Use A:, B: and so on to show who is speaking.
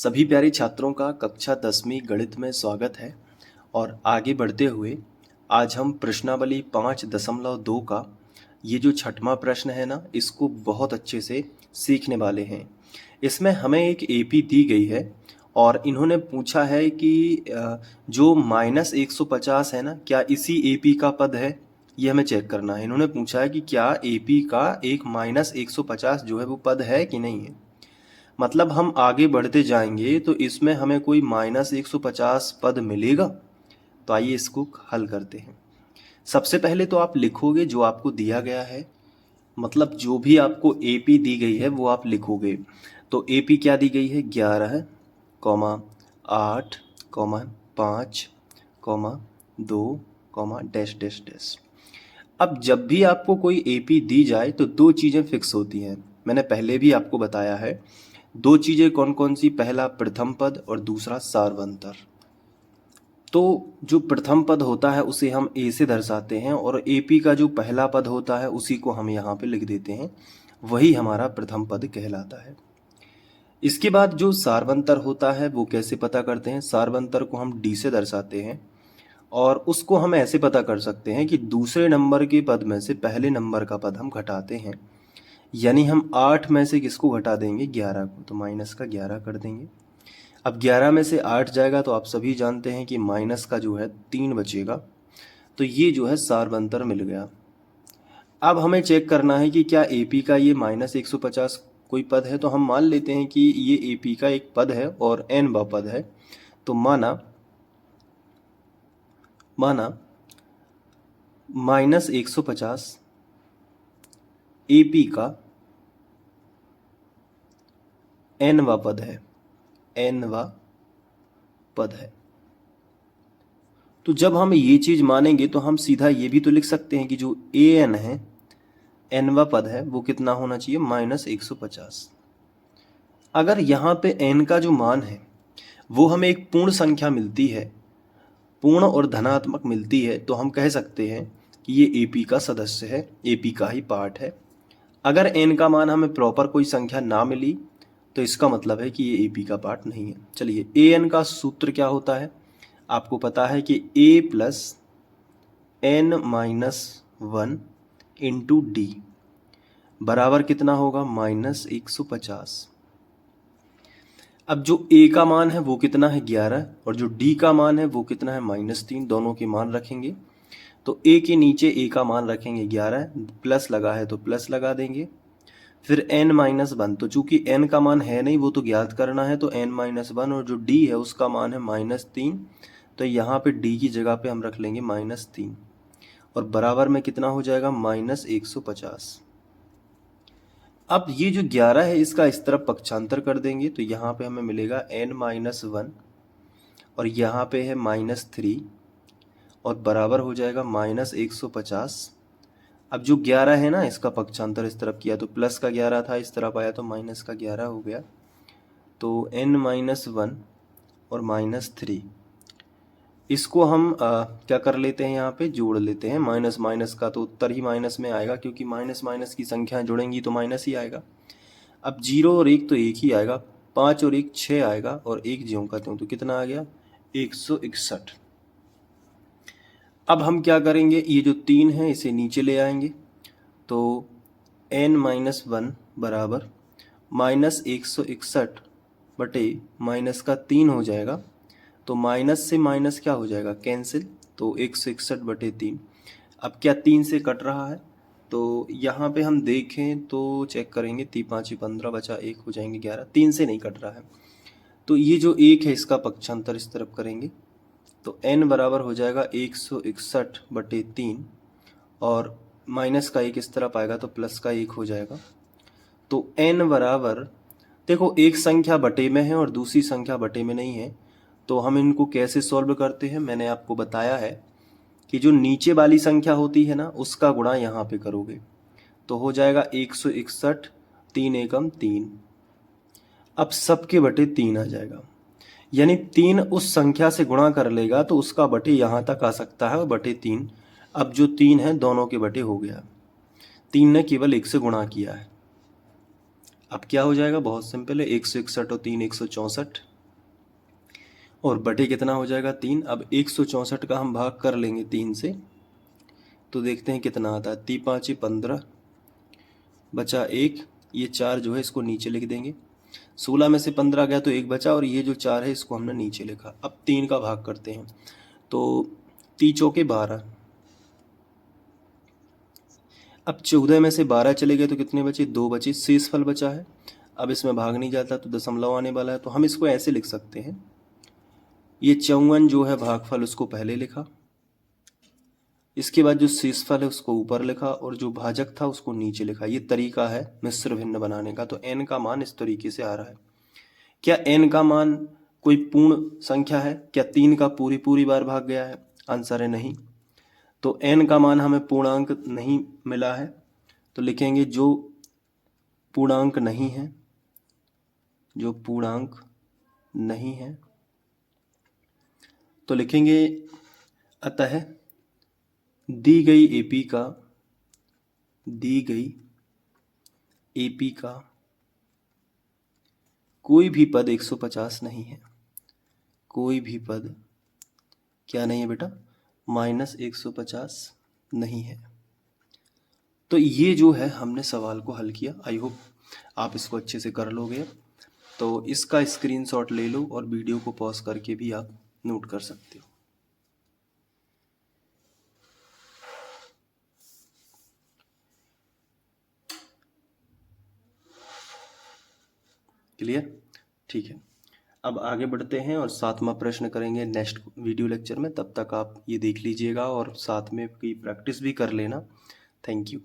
A: सभी प्यारे छात्रों का कक्षा 10वीं गणित में स्वागत है। और आगे बढ़ते हुए आज हम प्रश्नावली 5.2 का ये जो छठवां प्रश्न है ना, इसको बहुत अच्छे से सीखने वाले हैं। इसमें हमें एक एपी दी गई है और इन्होंने पूछा है कि जो -150 है ना, क्या इसी एपी का पद है? ये हमें चेक करना है। इन्होंने पूछा है कि क्या एपी का एक -150 जो है वो पद है कि नहीं है। मतलब हम आगे बढ़ते जाएंगे तो इसमें हमें कोई -150 पद मिलेगा। तो आइए इसको हल करते हैं। सबसे पहले तो आप लिखोगे जो आपको दिया गया है, मतलब जो भी आपको एपी दी गई है वो आप लिखोगे। तो एपी क्या दी गई है? 11, 8, 5, 2, डैश डैश डैश। अब जब भी आपको कोई एपी दी जाए तो दो चीज़ें फिक्स होती हैं। मैंने पहले भी आपको बताया है। दो चीज़ें कौन कौन सी? पहला प्रथम पद और दूसरा सार्वंतर। तो जो प्रथम पद होता है उसे हम ए से दर्शाते हैं और एपी का जो पहला पद होता है उसी को हम यहाँ पे लिख देते हैं, वही हमारा प्रथम पद कहलाता है। इसके बाद जो सार्वंतर होता है वो कैसे पता करते हैं? सार्वंतर को हम डी से दर्शाते हैं और उसको हम ऐसे पता कर सकते हैं कि दूसरे नंबर के पद में से पहले नंबर का पद हम घटाते हैं। यानी हम 8 में से किसको घटा देंगे? 11 को। तो माइनस का 11 कर देंगे। अब 11 में से 8 जाएगा तो आप सभी जानते हैं कि माइनस का जो है 3 बचेगा। तो ये जो है सार्वंतर मिल गया। अब हमें चेक करना है कि क्या एपी का ये -150 कोई पद है। तो हम मान लेते हैं कि ये एपी का एक पद है और n पद है। तो माना -150 एपी का n पद है, पद है। तो जब हम ये चीज मानेंगे तो हम सीधा ये भी तो लिख सकते हैं कि जो an है, nवा पद है, वो कितना होना चाहिए? -150। अगर यहाँ पे n का जो मान है वो हमें एक पूर्ण संख्या मिलती है, पूर्ण और धनात्मक मिलती है, तो हम कह सकते हैं कि ये एपी का सदस्य है, एपी का ही पार्ट है। अगर n का मान हमें प्रॉपर कोई संख्या ना मिली तो इसका मतलब है कि ये एपी का पार्ट नहीं है। चलिए, an का सूत्र क्या होता है? आपको पता है कि a + n-1 इंटू डी बराबर कितना होगा? -150। अब जो a का मान है वो कितना है? 11। और जो d का मान है वो कितना है? -3। दोनों के मान रखेंगे तो a के नीचे a का मान रखेंगे 11, प्लस लगा है तो प्लस लगा देंगे। फिर n-1, तो चूंकि n का मान है नहीं, वो तो ज्ञात करना है, तो n-1 और जो d है उसका मान है -3। तो यहाँ पे d की जगह पे हम रख लेंगे -3 और बराबर में कितना हो जाएगा? -150। अब ये जो 11 है इसका इस तरफ पक्षांतर कर देंगे तो यहाँ पे हमें मिलेगा n-1 और यहाँ पे है -3 और बराबर हो जाएगा -150। अब जो 11 है ना, इसका पक्षांतर इस तरफ किया तो प्लस का 11 था, इस तरफ आया तो माइनस का 11 हो गया। तो n-1 और -3 इसको हम क्या कर लेते हैं? यहाँ पे जोड़ लेते हैं। माइनस माइनस का तो उत्तर ही माइनस में आएगा, क्योंकि माइनस माइनस की संख्या जुड़ेंगी तो माइनस ही आएगा। अब 0 और 1 तो एक ही आएगा, 5 और 1 6 आएगा और 1 ज्यों का त्यों, तो कितना आ गया? 161। अब हम क्या करेंगे? ये जो 3 है इसे नीचे ले आएंगे तो n-1 बराबर -161 बटे माइनस का 3 हो जाएगा। तो माइनस से माइनस क्या हो जाएगा? कैंसिल। तो 161 बटे 3। अब क्या 3 से कट रहा है? तो यहाँ पे हम देखें तो चेक करेंगे, 3 5 15 बचा 1 हो जाएंगे 11। 3 से नहीं कट रहा है तो ये जो 1 है इसका पक्षांतर इस तरफ करेंगे तो n बराबर हो जाएगा 161 बटे 3 और माइनस का 1 इस तरफ आएगा तो प्लस का 1 हो जाएगा। तो n बराबर, देखो एक संख्या बटे में है और दूसरी संख्या बटे में नहीं है, तो हम इनको कैसे सॉल्व करते हैं? मैंने आपको बताया है कि जो नीचे वाली संख्या होती है ना, उसका गुणा यहाँ पे करोगे तो हो जाएगा 161, 3 एकम 3। अब सबके बटे 3 आ जाएगा, यानी 3 उस संख्या से गुणा कर लेगा तो उसका बटे यहाँ तक आ सकता है और बटे 3। अब जो 3 है दोनों के बटे हो गया, 3 ने केवल 1 से गुणा किया है। अब क्या हो जाएगा? बहुत सिंपल है, 161 और 3 164। और बटे कितना हो जाएगा 3। अब 164 का हम भाग कर लेंगे 3 से, तो देखते हैं कितना आता है। 3 5 15 बचा 1, ये 4 जो है इसको नीचे लिख देंगे। 16 में से 15 गया तो 1 बचा, और ये जो 4 है इसको हमने नीचे लिखा। अब 3 का भाग करते हैं, तो 3 चौके 12। अब 14 में से 12 चले गए तो कितने बचे, 2 बचे, शेष फल बचा है। अब इसमें भाग नहीं जाता तो दशमलव आने वाला है, तो हम इसको ऐसे लिख सकते हैं, ये 54 जो है भागफल उसको पहले लिखा, इसके बाद जो शेषफल है उसको ऊपर लिखा, और जो भाजक था उसको नीचे लिखा। ये तरीका है मिश्र भिन्न बनाने का। तो n का मान इस तरीके से आ रहा है। क्या n का मान कोई पूर्ण संख्या है? क्या 3 का पूरी बार भाग गया है? आंसर है नहीं। तो n का मान हमें पूर्णांक नहीं मिला है, तो लिखेंगे जो पूर्णांक नहीं है, जो पूर्णांक नहीं है, तो लिखेंगे अतः दी गई एपी का कोई भी पद 150 नहीं है। कोई भी पद क्या नहीं है बेटा? -150 नहीं है। तो ये जो है हमने सवाल को हल किया। आई होप आप इसको अच्छे से कर लोगे। तो इसका स्क्रीनशॉट ले लो और वीडियो को पॉज करके भी आप नोट कर सकते हो। क्लियर? ठीक है, अब आगे बढ़ते हैं और 7वां प्रश्न करेंगे नेक्स्ट वीडियो लेक्चर में। तब तक आप ये देख लीजिएगा और साथ में की प्रैक्टिस भी कर लेना। Thank you.